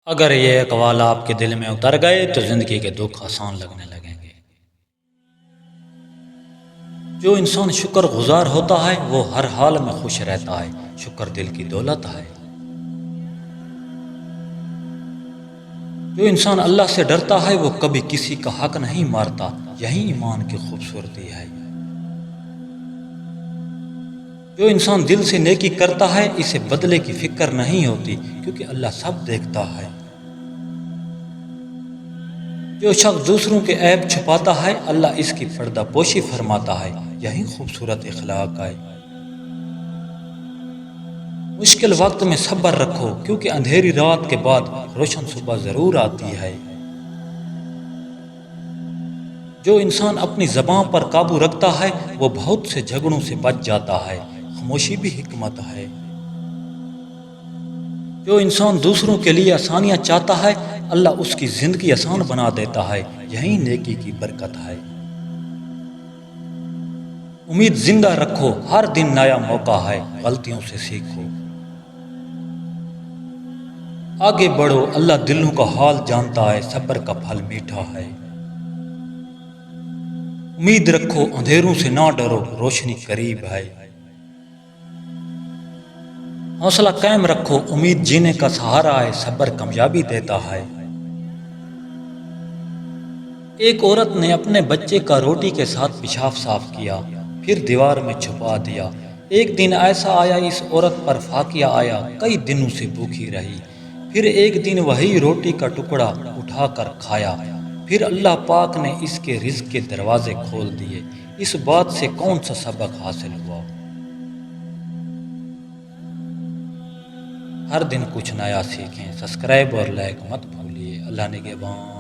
اگر یہ اقوال آپ کے دل میں اتر گئے تو زندگی کے دکھ آسان لگنے لگیں گے۔ جو انسان شکر گزار ہوتا ہے وہ ہر حال میں خوش رہتا ہے۔ شکر دل کی دولت ہے۔ جو انسان اللہ سے ڈرتا ہے وہ کبھی کسی کا حق نہیں مارتا۔ یہی ایمان کی خوبصورتی ہے۔ جو انسان دل سے نیکی کرتا ہے اسے بدلے کی فکر نہیں ہوتی، کیونکہ اللہ سب دیکھتا ہے۔ جو شخص دوسروں کے عیب چھپاتا ہے اللہ اس کی پردہ پوشی فرماتا ہے۔ یہی خوبصورت اخلاق ہے۔ مشکل وقت میں صبر رکھو، کیونکہ اندھیری رات کے بعد روشن صبح ضرور آتی ہے۔ جو انسان اپنی زبان پر قابو رکھتا ہے وہ بہت سے جھگڑوں سے بچ جاتا ہے۔ خاموشی بھی حکمت ہے۔ جو انسان دوسروں کے لیے آسانیاں چاہتا ہے اللہ اس کی زندگی آسان بنا دیتا ہے۔ یہی نیکی کی برکت ہے۔ امید زندہ رکھو، ہر دن نیا موقع ہے، غلطیوں سے سیکھو۔ آگے بڑھو، اللہ دلوں کا حال جانتا ہے، صبر کا پھل میٹھا ہے۔ امید رکھو، اندھیروں سے نہ ڈرو، روشنی قریب ہے۔ حوصلہ قائم رکھو، امید جینے کا سہارا ہے، صبر کامیابی دیتا ہے۔ ایک عورت نے اپنے بچے کا روٹی کے ساتھ پیشاب صاف کیا، پھر دیوار میں چھپا دیا۔ ایک دن ایسا آیا اس عورت پر فاقیہ آیا، کئی دنوں سے بھوکی رہی۔ پھر ایک دن وہی روٹی کا ٹکڑا اٹھا کر کھایا۔ پھر اللہ پاک نے اس کے رزق کے دروازے کھول دیے۔ اس بات سے کون سا سبق حاصل ہوا؟ ہر دن کچھ نیا سیکھیں۔ سبسکرائب اور لائک مت بھولیے۔ اللہ نگہبان۔